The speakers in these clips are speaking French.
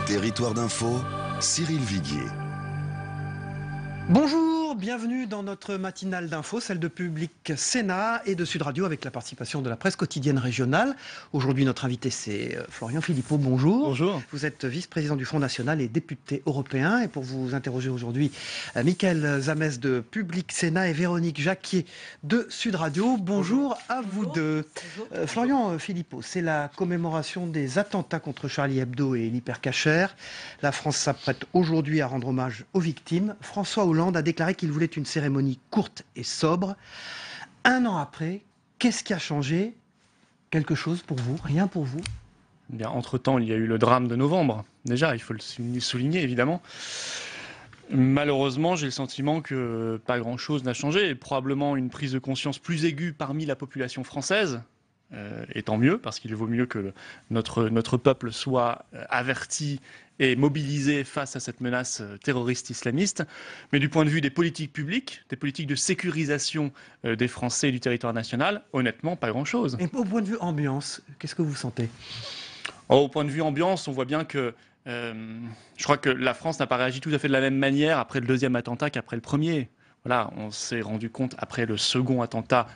Territoire d'info, Cyril Viguier. Bonjour, bienvenue dans notre matinale d'info, celle de Public Sénat et de Sud Radio avec la participation de la presse quotidienne régionale. Aujourd'hui, notre invité, c'est Florian Philippot. Bonjour. Bonjour. Vous êtes vice-président du Front National et député européen. Et pour vous interroger aujourd'hui, Mickaël Zamès de Public Sénat et Véronique Jacquier de Sud Radio. Bonjour à vous deux. Florian Philippot, c'est la commémoration des attentats contre Charlie Hebdo et l'hypercacher. La France s'apprête aujourd'hui à rendre hommage aux victimes. François Hollande a déclaré qu'il voulait une cérémonie courte et sobre. Un an après, qu'est-ce qui a changé? Quelque chose pour vous? Rien pour vous? Bien, entre-temps, il y a eu le drame de novembre. Déjà, il faut le souligner, évidemment. Malheureusement, j'ai le sentiment que pas grand-chose n'a changé. Et probablement une prise de conscience plus aiguë parmi la population française. Et tant mieux, parce qu'il vaut mieux que notre peuple soit averti et mobilisé face à cette menace terroriste islamiste. Mais du point de vue des politiques publiques, des politiques de sécurisation des Français et du territoire national, honnêtement, pas grand-chose. Et au point de vue ambiance, qu'est-ce que vous sentez? Au point de vue ambiance, on voit bien que je crois que la France n'a pas réagi tout à fait de la même manière après le deuxième attentat qu'après le premier. Voilà, on s'est rendu compte après le second attentat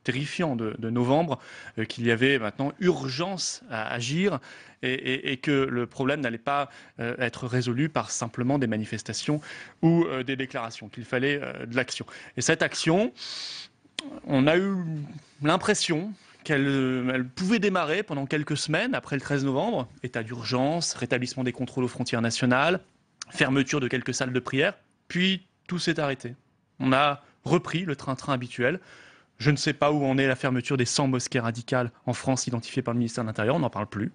terrifiant de novembre, qu'il y avait maintenant urgence à agir et que le problème n'allait pas être résolu par simplement des manifestations ou des déclarations, qu'il fallait de l'action. Et cette action, on a eu l'impression qu'elle pouvait démarrer pendant quelques semaines après le 13 novembre, état d'urgence, rétablissement des contrôles aux frontières nationales, fermeture de quelques salles de prière, puis tout s'est arrêté. On a repris le train-train habituel. Je ne sais pas où en est la fermeture des 100 mosquées radicales en France identifiées par le ministère de l'Intérieur, on n'en parle plus.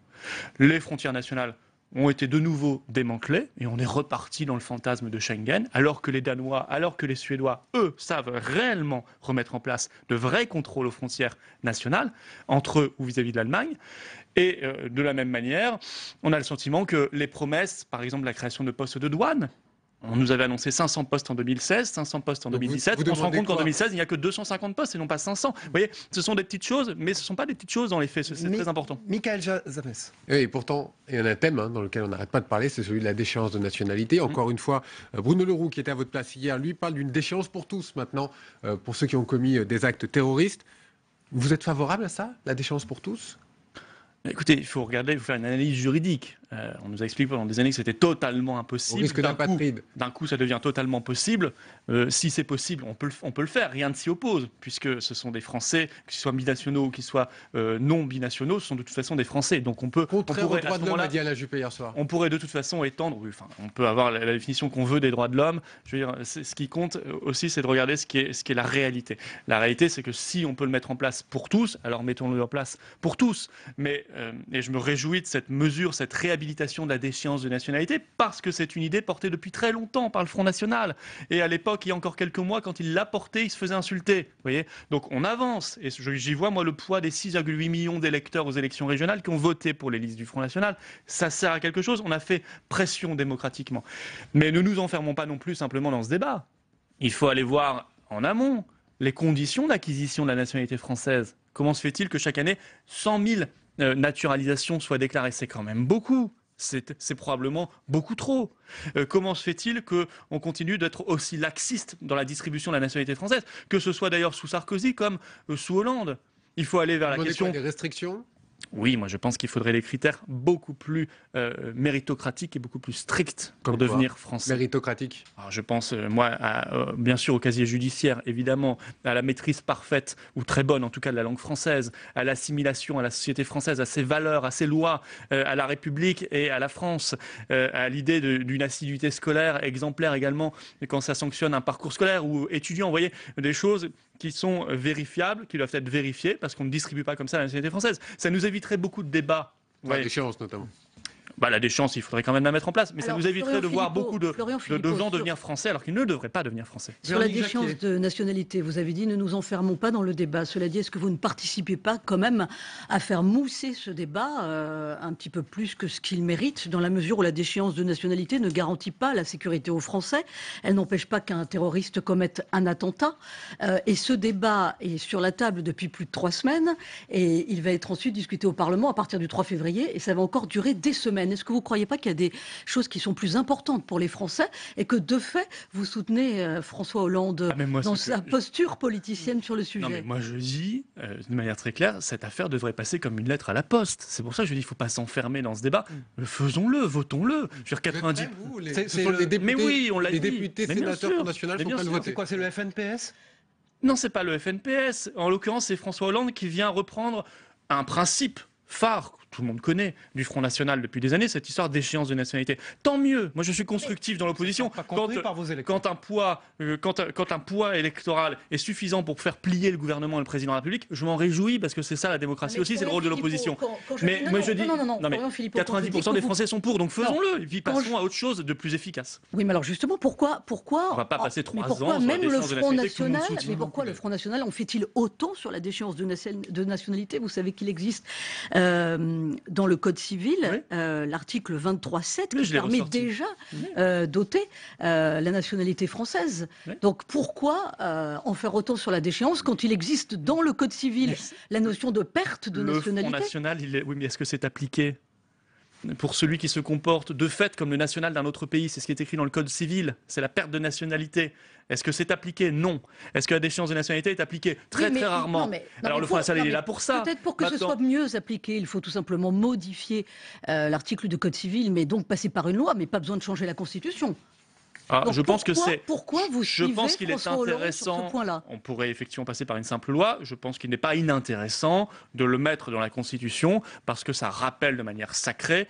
Les frontières nationales ont été de nouveau démantelées et on est reparti dans le fantasme de Schengen, alors que les Danois, alors que les Suédois, eux, savent réellement remettre en place de vrais contrôles aux frontières nationales, entre eux ou vis-à-vis de l'Allemagne. Et de la même manière, on a le sentiment que les promesses, par exemple la création de postes de douane, on nous avait annoncé 500 postes en 2016, 500 postes en 2017. On se rend compte qu'en 2016, il n'y a que 250 postes et non pas 500. Vous voyez, ce sont des petites choses, mais ce ne sont pas des petites choses dans les faits. C'est très important. Mickaël Zamès. Et pourtant, il y en a un thème dans lequel on n'arrête pas de parler, c'est celui de la déchéance de nationalité. Encore une fois, Bruno Le Roux, qui était à votre place hier, lui parle d'une déchéance pour tous maintenant, pour ceux qui ont commis des actes terroristes. Vous êtes favorable à ça, la déchéance pour tous ? Écoutez, il faut faire une analyse juridique. On nous a expliqué pendant des années que c'était totalement impossible. Au risque d'apatride. D'un coup, ça devient totalement possible. Si c'est possible, on peut le faire. Rien ne s'y oppose, puisque ce sont des Français, qu'ils soient binationaux ou qu'ils soient non binationaux, ce sont de toute façon des Français. Donc contraire aux droits de l'homme, a dit Alain Juppé hier soir. On pourrait de toute façon étendre. On peut avoir la définition qu'on veut des droits de l'homme. Je veux dire, ce qui compte aussi, c'est de regarder ce qui est la réalité. La réalité, c'est que si on peut le mettre en place pour tous, alors mettons-le en place pour tous. Mais et je me réjouis de cette mesure, cette réhabilitation de la déchéance de nationalité, parce que c'est une idée portée depuis très longtemps par le Front National. Et à l'époque, il y a encore quelques mois, quand il l'a portée, il se faisait insulter. Vous voyez, donc on avance. Et j'y vois, moi, le poids des 6,8 millions d'électeurs aux élections régionales qui ont voté pour les listes du Front National. Ça sert à quelque chose. On a fait pression démocratiquement. Mais ne nous enfermons pas non plus simplement dans ce débat. Il faut aller voir en amont les conditions d'acquisition de la nationalité française. Comment se fait-il que chaque année, 100 000 naturalisations soient déclarées? C'est quand même beaucoup. C'est probablement beaucoup trop. Comment se fait-il qu'on continue d'être aussi laxiste dans la distribution de la nationalité française, que ce soit d'ailleurs sous Sarkozy comme sous Hollande? Il faut aller vers la question... Des restrictions ? Oui, moi je pense qu'il faudrait des critères beaucoup plus méritocratiques et beaucoup plus stricts pour devenir français. Méritocratique. Alors, je pense, bien sûr, au casier judiciaire, évidemment, à la maîtrise parfaite, ou très bonne en tout cas, de la langue française, à l'assimilation à la société française, à ses valeurs, à ses lois, à la République et à la France, à l'idée d'une assiduité scolaire exemplaire également, quand ça sanctionne un parcours scolaire ou étudiant. Vous voyez, des choses qui sont vérifiables, qui doivent être vérifiées, parce qu'on ne distribue pas comme ça la nationalité française. Ça nous éviterait beaucoup de débats. La déchéance notamment. La déchéance, il faudrait quand même la mettre en place. Mais alors, ça nous éviterait de voir beaucoup de gens devenir français alors qu'ils ne devraient pas devenir français. Sur la déchéance de nationalité, vous avez dit ne nous enfermons pas dans le débat. Cela dit, est-ce que vous ne participez pas quand même à faire mousser ce débat un petit peu plus que ce qu'il mérite, dans la mesure où la déchéance de nationalité ne garantit pas la sécurité aux Français? Elle n'empêche pas qu'un terroriste commette un attentat. Et ce débat est sur la table depuis plus de 3 semaines. Et il va être ensuite discuté au Parlement à partir du 3 février. Et ça va encore durer des semaines. européenne. Est-ce que vous ne croyez pas qu'il y a des choses qui sont plus importantes pour les Français et que, de fait, vous soutenez François Hollande dans sa posture politicienne sur le sujet? Non, mais moi je dis, de manière très claire, cette affaire devrait passer comme une lettre à la poste. C'est pour ça que je dis qu'il ne faut pas s'enfermer dans ce débat. Faisons-le, votons-le. Je veux dire, 90... Mais oui, on l'a dit. Les députés, sénateurs, Front National sont pas le voter. C'est quoi, c'est le FNPS? Non, c'est pas le FNPS. En l'occurrence, c'est François Hollande qui vient reprendre un principe phare, que tout le monde connaît, du Front National depuis des années, cette histoire d'échéance de nationalité. Tant mieux. Moi, je suis constructif dans l'opposition. Quand un poids électoral est suffisant pour faire plier le gouvernement et le président de la République, je m'en réjouis parce que c'est ça la démocratie aussi, c'est le rôle de l'opposition. Mais moi, je dis, non, mais 90% des Français sont pour, donc faisons-le. Puis passons à autre chose de plus efficace. Oui, mais alors justement, pourquoi on va pas passer 3 ans sur même le Front national, mais pourquoi le Front National en fait-il autant sur la déchéance de nationalité? Vous savez qu'il existe dans le Code civil, l'article 23.7 qui permet déjà d'ôter la nationalité française. Donc pourquoi en faire autant sur la déchéance quand il existe dans le Code civil la notion de perte de nationalité? Le Front National, oui, mais est-ce que c'est appliqué pour celui qui se comporte de fait comme le national d'un autre pays? C'est ce qui est écrit dans le Code civil, c'est la perte de nationalité. Est-ce que c'est appliqué? Non. Est-ce que la déchéance de nationalité est appliquée? Très rarement. Alors le Front National, il est là pour ça. Peut-être pour que ce soit mieux appliqué, il faut tout simplement modifier l'article du Code civil, mais donc passer par une loi, mais pas besoin de changer la Constitution. Donc je pense que c'est. Pourquoi vous suivez qu'il est intéressant. sur ce point-là? On pourrait effectivement passer par une simple loi. Je pense qu'il n'est pas inintéressant de le mettre dans la Constitution parce que ça rappelle de manière sacrée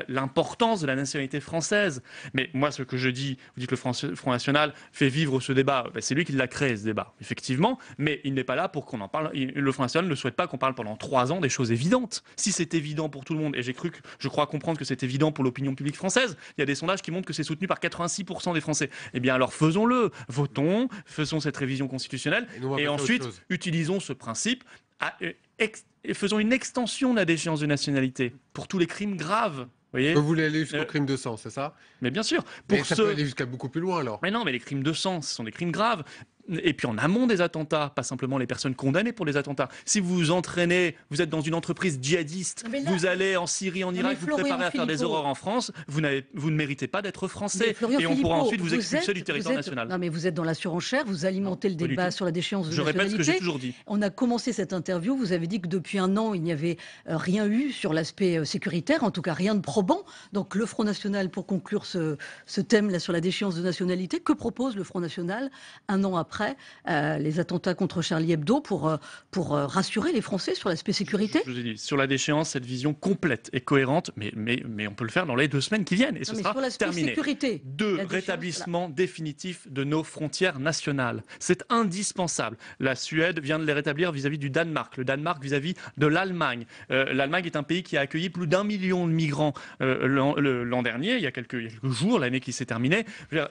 l'importance de la nationalité française. Mais moi, ce que je dis, vous dites que le Front National fait vivre ce débat. C'est lui qui l'a créé, ce débat, effectivement. Mais il n'est pas là pour qu'on en parle. Le Front National ne souhaite pas qu'on parle pendant 3 ans des choses évidentes. Si c'est évident pour tout le monde, et je crois comprendre que c'est évident pour l'opinion publique française, il y a des sondages qui montrent que c'est soutenu par 86% des Français. Eh bien alors faisons-le, votons, faisons cette révision constitutionnelle et ensuite utilisons ce principe et faisons une extension de la déchéance de nationalité pour tous les crimes graves. Vous voulez aller jusqu'au crime de sang, c'est ça? Mais bien sûr. Ça peut aller jusqu'à beaucoup plus loin alors. Mais non, mais les crimes de sang, ce sont des crimes graves. Et puis en amont des attentats, pas simplement les personnes condamnées pour les attentats. Si vous vous entraînez, vous êtes dans une entreprise djihadiste, vous allez en Syrie, en Irak, vous préparez à faire des horreurs en France, vous ne méritez pas d'être français. Et on pourra ensuite vous expulser du territoire national. Non mais vous êtes dans la surenchère, vous alimentez le débat sur la déchéance de nationalité. Je répète ce que j'ai toujours dit. On a commencé cette interview, vous avez dit que depuis 1 an, il n'y avait rien eu sur l'aspect sécuritaire, en tout cas rien de probant. Donc le Front National, pour conclure ce thème-là sur la déchéance de nationalité, que propose le Front National 1 an après les attentats contre Charlie Hebdo pour rassurer les Français sur l'aspect sécurité? Je vous ai dit, sur la déchéance, cette vision complète et cohérente, mais on peut le faire dans les 2 semaines qui viennent et ce sera terminé. Sécurité, 2, rétablissement définitif de nos frontières nationales. C'est indispensable. La Suède vient de les rétablir vis-à-vis du Danemark, le Danemark vis-à-vis de l'Allemagne. L'Allemagne est un pays qui a accueilli plus d'1 million de migrants l'an dernier, il y a quelques jours, l'année qui s'est terminée.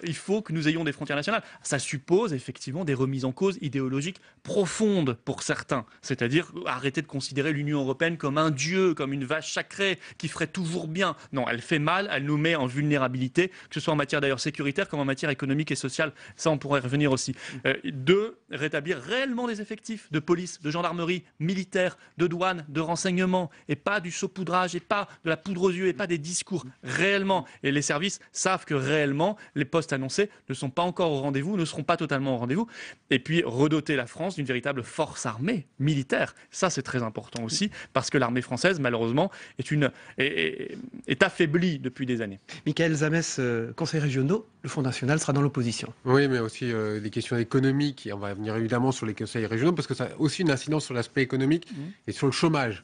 Il faut que nous ayons des frontières nationales. Ça suppose effectivement des remises en cause idéologiques profondes pour certains. C'est-à-dire arrêter de considérer l'Union européenne comme un dieu, comme une vache sacrée qui ferait toujours bien. Non, elle fait mal, elle nous met en vulnérabilité, que ce soit en matière d'ailleurs sécuritaire comme en matière économique et sociale. Ça, on pourrait revenir aussi. 2, rétablir réellement des effectifs de police, de gendarmerie, militaire, de douane, de renseignement, et pas du saupoudrage, et pas de la poudre aux yeux, et pas des discours. Réellement. Et les services savent que réellement, les postes annoncés ne sont pas encore au rendez-vous, ne seront pas totalement au rendez-vous. Et puis redoter la France d'une véritable force armée militaire. Ça, c'est très important aussi, parce que l'armée française, malheureusement, est affaiblie depuis des années. Michael Zamès, conseil régionaux, le Front National sera dans l'opposition. Oui, mais aussi des questions économiques, et on va venir évidemment sur les conseils régionaux, parce que ça a aussi une incidence sur l'aspect économique et sur le chômage.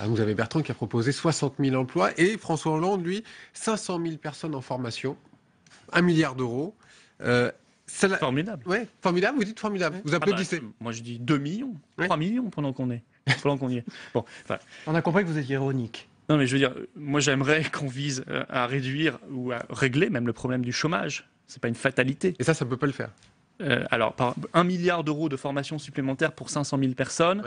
Vous avez Bertrand qui a proposé 60 000 emplois, et François Hollande, lui, 500 000 personnes en formation, 1 milliard d'euros. Formidable. Oui, formidable, vous dites formidable. Vous applaudissez. Moi je dis 2 millions, 3 millions pendant qu'on y est. Bon, on a compris que vous étiez ironique. Non mais je veux dire, moi j'aimerais qu'on vise à réduire ou à régler même le problème du chômage. C'est pas une fatalité. Et ça ne peut pas le faire. Alors, par 1 milliard d'euros de formation supplémentaire pour 500 000 personnes,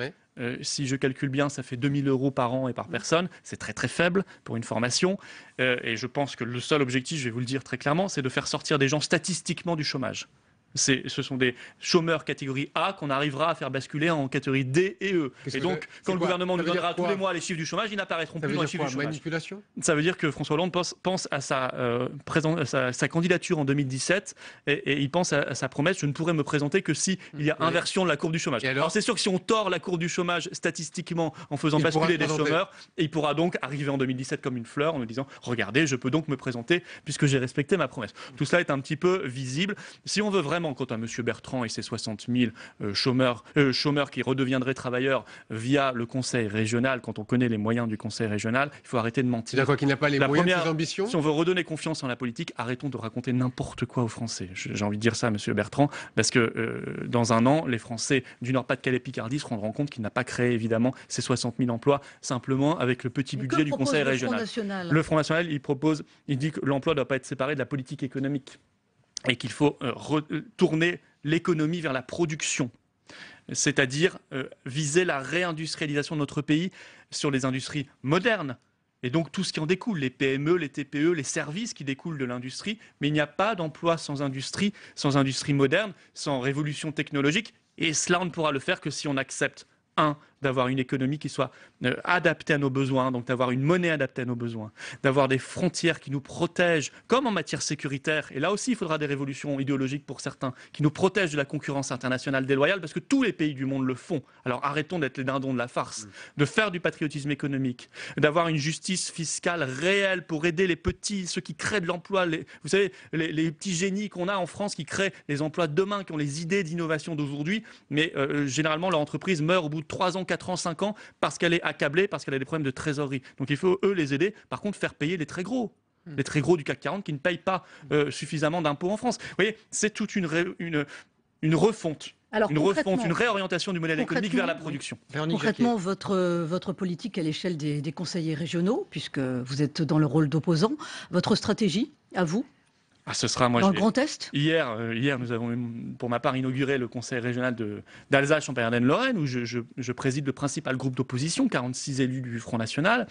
si je calcule bien, ça fait 2 000 euros par an et par personne. C'est très très faible pour une formation. Et je pense que le seul objectif, je vais vous le dire très clairement, c'est de faire sortir des gens statistiquement du chômage. Ce sont des chômeurs catégorie A qu'on arrivera à faire basculer en catégorie D et E. Et donc, quand le gouvernement nous donnera tous les mois les chiffres du chômage, ils n'apparaîtront plus dans les chiffres du chômage. Manipulation ? Ça veut dire que François Hollande pense à sa candidature en 2017 et il pense à sa promesse, je ne pourrai me présenter que s'il y a inversion de la courbe du chômage. Alors c'est sûr que si on tord la courbe du chômage statistiquement en faisant basculer des chômeurs, il pourra donc arriver en 2017 comme une fleur en nous disant « Regardez, je peux donc me présenter puisque j'ai respecté ma promesse ». Tout cela est un petit peu visible. Si on veut vraiment, quant à M. Bertrand et ses 60 000 chômeurs qui redeviendraient travailleurs via le conseil régional, quand on connaît les moyens du conseil régional, il faut arrêter de mentir. C'est-à-dire qu'il n'a pas les moyens de ses ambitions ? Si on veut redonner confiance en la politique, arrêtons de raconter n'importe quoi aux Français. J'ai envie de dire ça à M. Bertrand, parce que dans un an, les Français du Nord-Pas-de-Calais-Picardie se rendront compte qu'il n'a pas créé évidemment ces 60 000 emplois simplement avec le petit budget du conseil régional. Le Front National, il dit que l'emploi ne doit pas être séparé de la politique économique et qu'il faut retourner l'économie vers la production, c'est-à-dire viser la réindustrialisation de notre pays sur les industries modernes. Et donc tout ce qui en découle, les PME, les TPE, les services qui découlent de l'industrie. Mais il n'y a pas d'emploi sans industrie moderne, sans révolution technologique. Et cela, on ne pourra le faire que si on accepte, d'avoir une économie qui soit adaptée à nos besoins, donc d'avoir une monnaie adaptée à nos besoins, d'avoir des frontières qui nous protègent, comme en matière sécuritaire. Et là aussi, il faudra des révolutions idéologiques pour certains, qui nous protègent de la concurrence internationale déloyale, parce que tous les pays du monde le font. Alors arrêtons d'être les dindons de la farce, de faire du patriotisme économique, d'avoir une justice fiscale réelle pour aider les petits, ceux qui créent de l'emploi, vous savez, les petits génies qu'on a en France qui créent les emplois de demain, qui ont les idées d'innovation d'aujourd'hui, mais généralement leur entreprise meurt au bout de 3 ans, 4 ans, 5 ans, parce qu'elle est accablée, parce qu'elle a des problèmes de trésorerie. Donc il faut, eux, les aider. Par contre, faire payer les très gros. Les très gros du CAC 40 qui ne payent pas suffisamment d'impôts en France. Vous voyez, c'est toute une refonte. Alors, une réorientation du modèle économique vers la production. Concrètement, votre politique à l'échelle des conseillers régionaux, puisque vous êtes dans le rôle d'opposant, votre stratégie, à vous ? Ce sera, moi, dans le Grand Est. Hier, nous avons, pour ma part, inauguré le conseil régional d'Alsace-Champagne-Ardenne-Lorraine, où je préside le principal groupe d'opposition, 46 élus du Front National.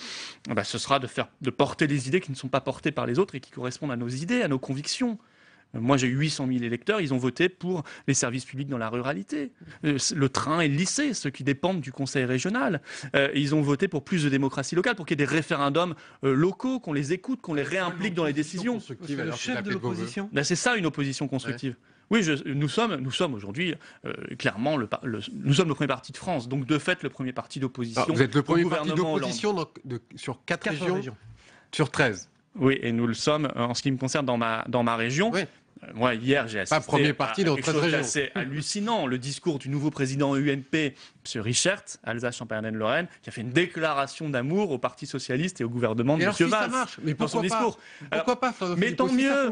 Ce sera de porter les idées qui ne sont pas portées par les autres et qui correspondent à nos idées, à nos convictions. Moi, j'ai eu 800 000 électeurs, ils ont voté pour les services publics dans la ruralité, le train et le lycée, ceux qui dépendent du conseil régional. Ils ont voté pour plus de démocratie locale, pour qu'il y ait des référendums locaux, qu'on les écoute, qu'on les réimplique dans les décisions. C'est le chef de l'opposition. C'est ça, une opposition constructive. Ouais. Oui, nous sommes aujourd'hui, clairement, nous sommes le premier parti de France, donc de fait, le premier parti d'opposition. Vous êtes le premier parti d'opposition sur 4 régions sur 13. Oui, et nous le sommes, en ce qui me concerne, dans ma région. Oui. Moi, hier, j'ai assisté à quelque chose d'assez hallucinant. Le discours du nouveau président UMP, M. Richert, Alsace-Champagne-Ardenne-Lorraine, qui a fait une déclaration d'amour au Parti socialiste et au gouvernement de M. Valls. Ça marche, mais dans son discours. Pourquoi pas, mais tant mieux.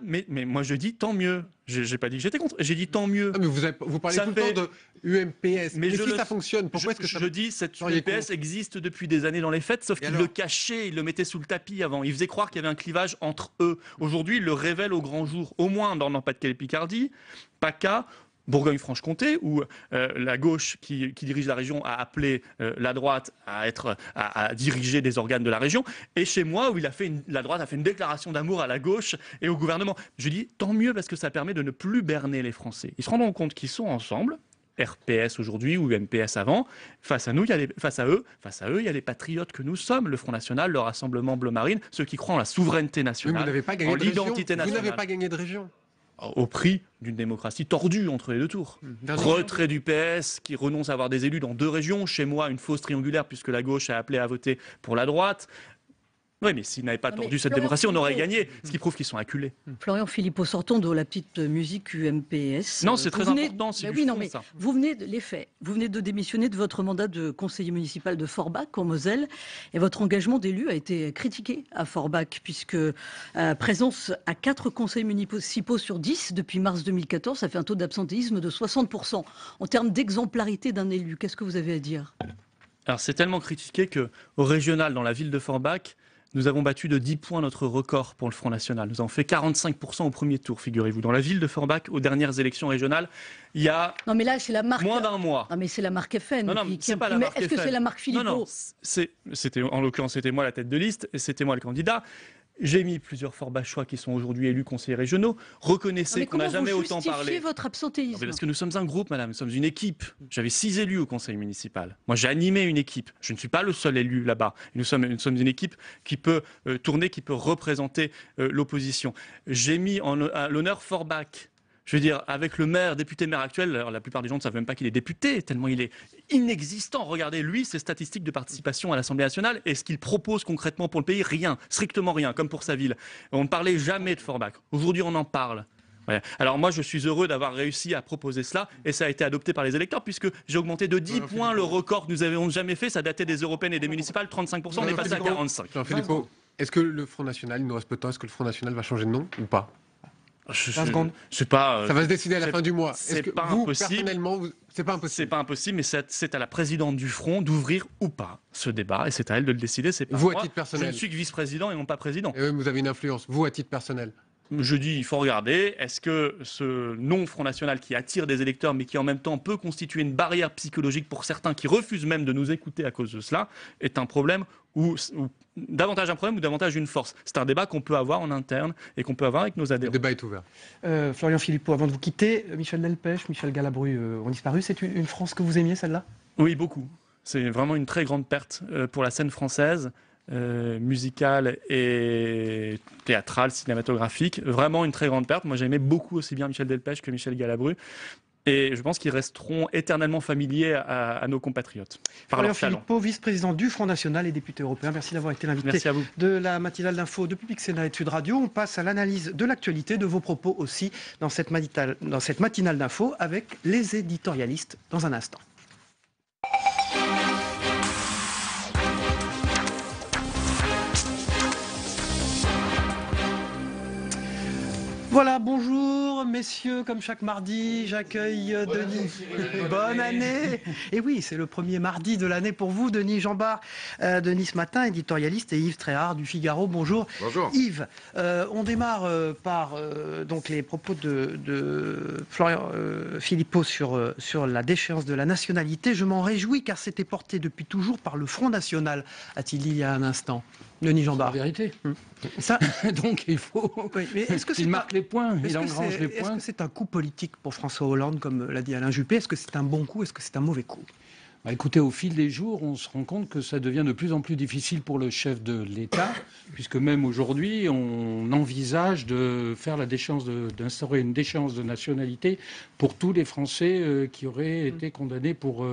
Mais moi, je dis tant mieux. Je n'ai pas dit que j'étais contre. J'ai dit tant mieux. Mais vous parlez tout le temps de UMPS. Mais si ça fonctionne, pourquoi est-ce que ça... Je dis cette UMPS existe depuis des années dans les faits, sauf qu'il le cachait, il le mettait sous le tapis avant. Il faisait croire qu'il y avait un clivage entre eux. Aujourd'hui, il le révèle au grand jour, au moins dans le Nord-Pas-de-Calais-Picardie, PACA, Bourgogne-Franche-Comté, où la gauche qui dirige la région a appelé la droite à diriger des organes de la région, et chez moi, où la droite a fait une déclaration d'amour à la gauche et au gouvernement. Je dis tant mieux, parce que ça permet de ne plus berner les Français. Ils se rendront compte qu'ils sont ensemble, RPS aujourd'hui ou MPS avant. Face à eux, il y a les patriotes que nous sommes, le Front National, le Rassemblement Bleu Marine, ceux qui croient en la souveraineté nationale, en l'identité nationale. Vous n'avez pas gagné de région. Au prix d'une démocratie tordue entre les deux tours. Retrait du PS, qui renonce à avoir des élus dans 2 régions. Chez moi, une fausse triangulaire, puisque la gauche a appelé à voter pour la droite. Oui, mais s'ils n'avaient pas tordu cette démocratie, on aurait gagné. Ce qui prouve qu'ils sont acculés. Florian Philippot, sortons de la petite musique UMPS. Non, c'est très important. Vous venez de les faits. Vous venez de démissionner de votre mandat de conseiller municipal de Forbach, en Moselle. Et votre engagement d'élu a été critiqué à Forbach, puisque présence à 4 conseils municipaux sur 10 depuis mars 2014, ça fait un taux d'absentéisme de 60%. En termes d'exemplarité d'un élu, qu'est-ce que vous avez à dire ? Alors, c'est tellement critiqué qu'au régional, dans la ville de Forbach, nous avons battu de 10 points notre record pour le Front National. Nous avons fait 45% au premier tour, figurez-vous. Dans la ville de Forbach, aux dernières élections régionales, il y a moins d'un mois. Non, mais c'est la marque FN. C'est pas la marque FN. Est-ce que c'est la marque Philippot ? En l'occurrence, c'était moi la tête de liste, et c'était moi le candidat. J'ai mis plusieurs Forbachois qui sont aujourd'hui élus conseillers régionaux. Reconnaissez qu'on n'a jamais autant parlé. Votre absentéisme. Parce que nous sommes un groupe, madame, nous sommes une équipe. J'avais 6 élus au conseil municipal. Moi, j'ai animé une équipe. Je ne suis pas le seul élu là-bas. Nous sommes une équipe qui peut tourner, qui peut représenter l'opposition. J'ai mis à l'honneur Forbach. Je veux dire, avec le maire, député-maire actuel, alors la plupart des gens ne savent même pas qu'il est député, tellement il est inexistant. Regardez, lui, ses statistiques de participation à l'Assemblée nationale et ce qu'il propose concrètement pour le pays, rien, strictement rien, comme pour sa ville. On ne parlait jamais de Forbach. Aujourd'hui, on en parle. Ouais. Alors moi, je suis heureux d'avoir réussi à proposer cela et ça a été adopté par les électeurs puisque j'ai augmenté de 10 points le record que nous avions jamais fait. Ça datait des européennes et des municipales, 35%, on est passé à 45%. Jean-Philippe, est-ce que le Front National, il nous reste peu de temps, est-ce que le Front National va changer de nom ou pas? C'est pas. Ça va se décider à la fin du mois. C'est pas vous, impossible. Personnellement, c'est pas impossible. C'est pas impossible, mais c'est à la présidente du Front d'ouvrir ou pas ce débat, et c'est à elle de le décider. C'est pas vous, moi. à titre personnel. Je ne suis que vice-président et non pas président. Et vous avez une influence. Vous, à titre personnel. Je dis, il faut regarder, est-ce que ce non-Front National qui attire des électeurs, mais qui en même temps peut constituer une barrière psychologique pour certains qui refusent même de nous écouter à cause de cela, est un problème ou davantage un problème ou davantage une force. C'est un débat qu'on peut avoir en interne et qu'on peut avoir avec nos adhérents. Le débat est ouvert. Florian Philippot, avant de vous quitter, Michel Delpech, Michel Galabru ont disparu. C'est une France que vous aimiez, celle-là? Oui, beaucoup. C'est vraiment une très grande perte pour la scène française. Musicale et théâtrale, cinématographique. Vraiment une très grande perte. Moi, j'aimais beaucoup aussi bien Michel Delpech que Michel Galabru. Et je pense qu'ils resteront éternellement familiers à nos compatriotes. Florian Philippot, vice-président du Front National et député européen. Merci d'avoir été l'invité de la matinale d'info de Public Sénat et de Sud Radio. On passe à l'analyse de l'actualité, de vos propos aussi dans cette matinale d'info avec les éditorialistes dans un instant. Voilà, bonjour messieurs, comme chaque mardi, j'accueille Denis. Bonne année. Et oui, c'est le premier mardi de l'année pour vous, Denis Jambard, Denis ce matin, éditorialiste, et Yves Tréhard du Figaro. Bonjour. Bonjour. Yves, on démarre par donc les propos de Florian Philippot sur la déchéance de la nationalité. Je m'en réjouis car c'était porté depuis toujours par le Front National, a-t-il dit il y a un instant. Denis Jambard. C'est la vérité. Ça... Donc il faut. Oui, mais est-ce que il marque les points, il engrange les points. Est-ce que c'est un coup politique pour François Hollande, comme l'a dit Alain Juppé? Est-ce que c'est un bon coup? Est-ce que c'est un mauvais coup? Bah, écoutez, au fil des jours, on se rend compte que ça devient de plus en plus difficile pour le chef de l'État, puisque même aujourd'hui, on envisage de faire d'instaurer une déchéance de nationalité pour tous les Français qui auraient été condamnés pour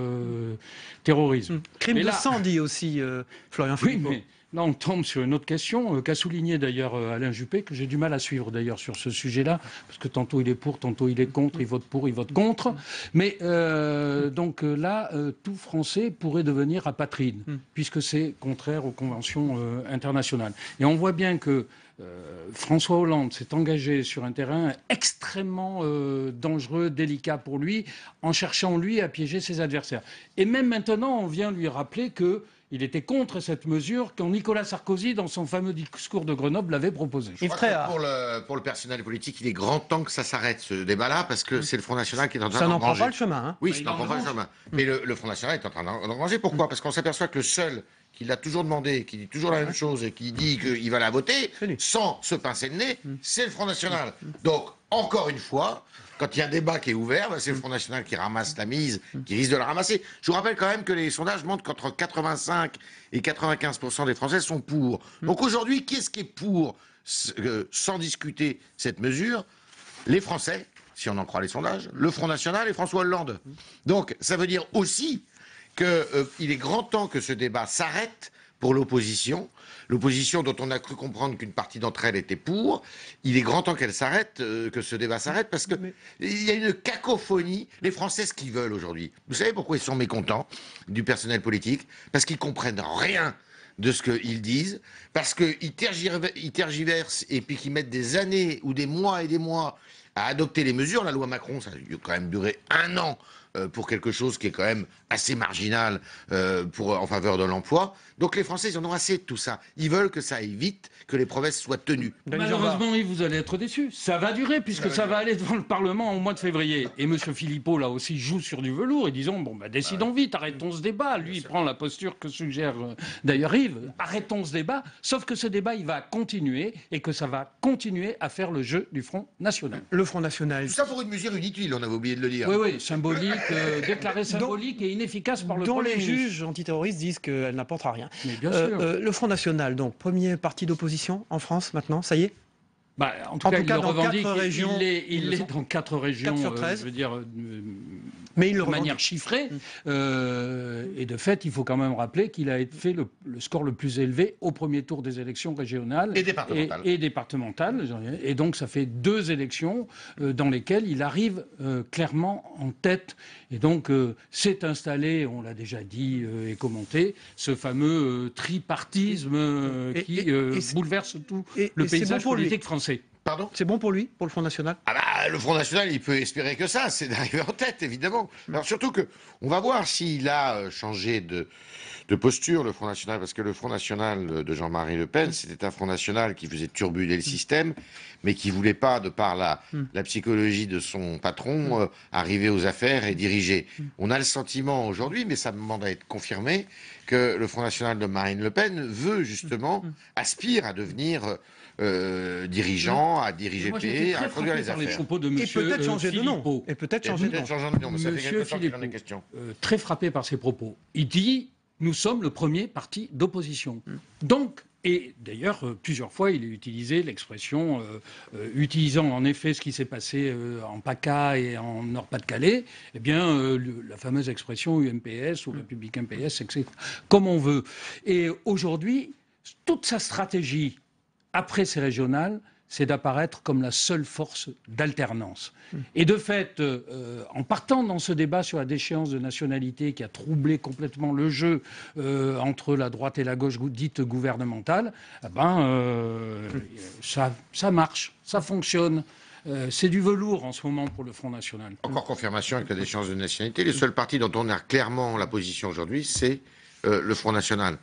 terrorisme. Crime de sang, dit aussi Florian Philippot. Oui, mais là, on tombe sur une autre question qu'a souligné d'ailleurs Alain Juppé, que j'ai du mal à suivre d'ailleurs sur ce sujet-là, parce que tantôt il est pour, tantôt il est contre, il vote pour, il vote contre. Mais donc là, tout Français pourrait devenir apatride, puisque c'est contraire aux conventions internationales. Et on voit bien que François Hollande s'est engagé sur un terrain extrêmement dangereux, délicat pour lui, en cherchant, lui, à piéger ses adversaires. Et même maintenant, on vient lui rappeler qu'il était contre cette mesure quand Nicolas Sarkozy, dans son fameux discours de Grenoble, l'avait proposé. Pour le personnel politique, il est grand temps que ça s'arrête, ce débat-là, parce que c'est le Front National qui est en train d'engranger. Ça n'en prend pas le chemin. Hein. Oui, ça n'en prend pas le chemin. Mais le Front National est en train d'engranger. Pourquoi? Parce qu'on s'aperçoit que le seul qui l'a toujours demandé, qui dit toujours la même chose et qui dit qu'il va la voter, sans se pincer le nez, c'est le Front National. Donc, encore une fois, quand il y a un débat qui est ouvert, c'est le Front National qui ramasse la mise, qui risque de la ramasser. Je vous rappelle quand même que les sondages montrent qu'entre 85 et 95% des Français sont pour. Donc aujourd'hui, qu'est-ce qui est pour, sans discuter cette mesure? Les Français, si on en croit les sondages, le Front National et François Hollande. Donc ça veut dire aussi qu'il est grand temps que ce débat s'arrête pour l'opposition. L'opposition dont on a cru comprendre qu'une partie d'entre elles était pour. Il est grand temps qu'elle s'arrête, que ce débat s'arrête, parce qu'il y a une cacophonie. Les Français, ce qu'ils veulent aujourd'hui. Vous savez pourquoi ils sont mécontents du personnel politique? Parce qu'ils comprennent rien de ce qu'ils disent, parce qu'ils tergiversent et puis qu'ils mettent des années ou des mois et des mois à adopter les mesures. La loi Macron, ça a quand même duré 1 an pour quelque chose qui est quand même assez marginal en faveur de l'emploi. Donc les Français, ils en ont assez de tout ça. Ils veulent que ça aille vite, que les promesses soient tenues. Malheureusement, vous allez être déçus. Ça va durer, puisque ça va aller devant le Parlement au mois de février. Et M. Philippot, là aussi, joue sur du velours. Et disons, décidons vite, arrêtons ce débat. Lui, il prend la posture que suggère d'ailleurs Yves. Arrêtons ce débat. Sauf que ce débat, il va continuer et que ça va continuer à faire le jeu du Front National. Le Front National. Tout ça pour une mesure inutile, on avait oublié de le dire. Oui, symbolique, déclarée symbolique et inefficace par le dont Premier les ministre. juges antiterroristes disent qu'elle n'apportera rien. Mais bien sûr. Le Front National, donc, premier parti d'opposition en France maintenant, ça y est? En tout cas, il le dans revendique. 4 régions, Il est dans 4 régions, 4 sur 13. je veux dire, Mais il le de manière revendique. chiffrée. Et de fait, il faut quand même rappeler qu'il a fait le score le plus élevé au premier tour des élections régionales Et départementales. et départementales. Et donc, ça fait 2 élections dans lesquelles il arrive clairement en tête. Et donc, s'est installé, on l'a déjà dit et commenté, ce fameux tripartisme qui bouleverse tout le paysage politique français. Pardon ? C'est bon pour lui, pour le Front National? Le Front National, il peut espérer que ça, c'est d'arriver en tête, évidemment. Alors surtout que, on va voir s'il a changé de posture, le Front National, parce que le Front National de Jean-Marie Le Pen, c'était un Front National qui faisait turbuler le système, mais qui voulait pas, de par la psychologie de son patron, arriver aux affaires et diriger. On a le sentiment aujourd'hui, mais ça demande à être confirmé, que le Front National de Marine Le Pen veut justement, aspire à devenir dirigeant, à diriger le pays, à conduire les affaires. Les propos de Et monsieur peut-être changer de nom. Philippot. Et peut-être changer de nom. de nom, mais ça fait Monsieur quelque temps qu'il en est Philippot, question. très frappé par ses propos. Il dit « Nous sommes le premier parti d'opposition ». Donc, et d'ailleurs, plusieurs fois, il a utilisé l'expression, utilisant en effet ce qui s'est passé en PACA et en Nord-Pas-de-Calais, eh bien, la fameuse expression UMPS ou Républicain PS, etc., comme on veut. Et aujourd'hui, toute sa stratégie après ces régionales, c'est d'apparaître comme la seule force d'alternance. Et de fait, en partant dans ce débat sur la déchéance de nationalité qui a troublé complètement le jeu entre la droite et la gauche dite gouvernementale, ça marche, ça fonctionne. C'est du velours en ce moment pour le Front National. Encore confirmation avec la déchéance de nationalité. Le seul parti dont on a clairement la position aujourd'hui, c'est le Front National.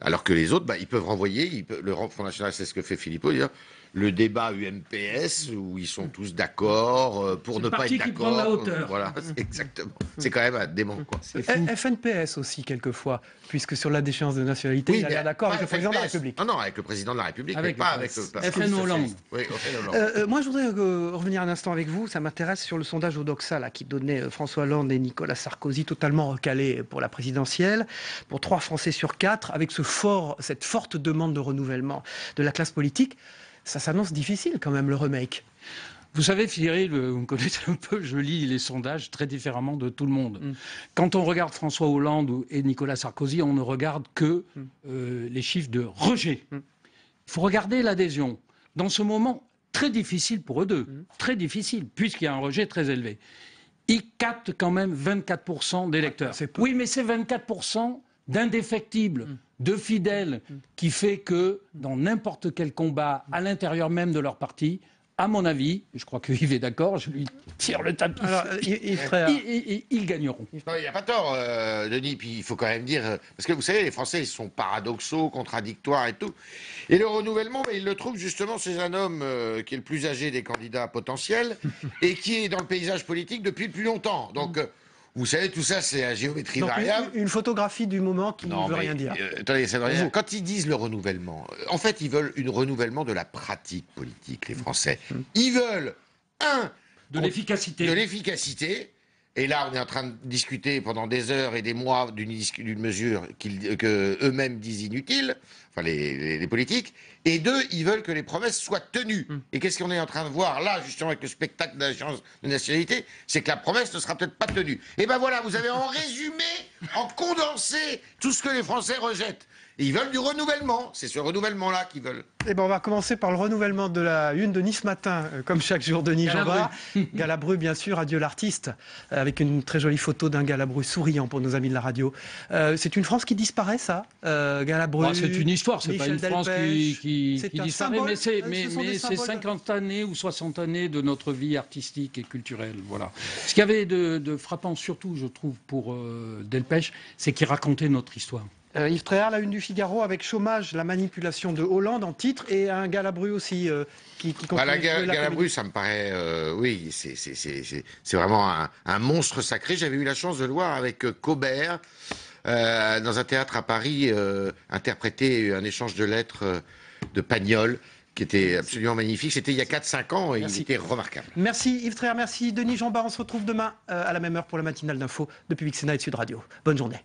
Alors que les autres, ils peuvent renvoyer, le Front National, c'est ce que fait Philippot, dire le débat UMPS, où ils sont tous d'accord pour ne pas être d'accord. Qui prend la hauteur. Voilà, exactement. C'est quand même un démon, quoi. FNPS aussi, quelquefois, puisque sur la déchéance de nationalité, il a l'air d'accord avec le président de la République. Non, avec le président de la République, Avec mais pas avec le FN Hollande. Oui, FN Hollande. Moi, je voudrais revenir un instant avec vous. Ça m'intéresse sur le sondage Odoxa là, qui donnait François Hollande et Nicolas Sarkozy totalement recalés pour la présidentielle, pour 3 Français sur 4, avec cette forte demande de renouvellement de la classe politique. Ça s'annonce difficile quand même, le remake. Vous savez, Cyril, vous me connaissez un peu, je lis les sondages très différemment de tout le monde. Quand on regarde François Hollande et Nicolas Sarkozy, on ne regarde que les chiffres de rejet. Il faut regarder l'adhésion. Dans ce moment très difficile pour eux deux, très difficile, puisqu'il y a un rejet très élevé, ils captent quand même 24% d'électeurs. Oui, mais c'est 24% d'indéfectibles, de fidèles, qui fait que dans n'importe quel combat, à l'intérieur même de leur parti, à mon avis, je crois que Yves est d'accord, je lui tire le tapis. Alors, ils gagneront. Non, il n'y a pas tort, Denis. Puis il faut quand même dire, parce que vous savez, les Français, ils sont paradoxaux, contradictoires et tout. Et le renouvellement, ils le trouvent justement chez un homme qui est le plus âgé des candidats potentiels et qui est dans le paysage politique depuis le plus longtemps. Donc, vous savez, tout ça, c'est à géométrie variable. Une photographie du moment qui ne veut rien dire. Attendez, ça veut rien dire. Quand ils disent le renouvellement, en fait, ils veulent un renouvellement de la pratique politique, les Français. Ils veulent, de l'efficacité. De l'efficacité. Et là, on est en train de discuter pendant des heures et des mois d'une mesure que eux-mêmes disent inutile, enfin les politiques. Et 2, ils veulent que les promesses soient tenues. Et qu'est-ce qu'on est en train de voir là, justement, avec le spectacle de la déchéance de nationalité? C'est que la promesse ne sera peut-être pas tenue. Et ben voilà, vous avez en résumé, en condensé, tout ce que les Français rejettent. Et ils veulent du renouvellement. C'est ce renouvellement-là qu'ils veulent. Eh ben, on va commencer par le renouvellement de la une de Nice Matin, comme chaque jour, Denis Jambard. Galabru, bien sûr, adieu l'artiste, avec une très jolie photo d'un Galabru souriant pour nos amis de la radio. C'est une France qui disparaît, ça, Galabru. C'est une histoire, c'est pas une France qui C'est un disparaît, symbole, mais ce sont c'est des symboles. 50 années ou 60 années de notre vie artistique et culturelle. Voilà. Ce qu'il y avait de frappant, surtout, je trouve, pour Delpech, c'est qu'il racontait notre histoire. Yves Tréhard, la une du Figaro, avec chômage, la manipulation de Hollande en titre, et un Galabru aussi qui continue La de jouer Galabru, comédie. ça me paraît, oui, c'est vraiment un monstre sacré. J'avais eu la chance de le voir avec Cobert dans un théâtre à Paris, interpréter un échange de lettres de Pagnol, qui était absolument magnifique. C'était il y a 4-5 ans et Merci. il était remarquable. Merci Yves Tréhard, merci Denis Jambard. On se retrouve demain à la même heure pour la matinale d'info de Public Sénat et de Sud Radio. Bonne journée.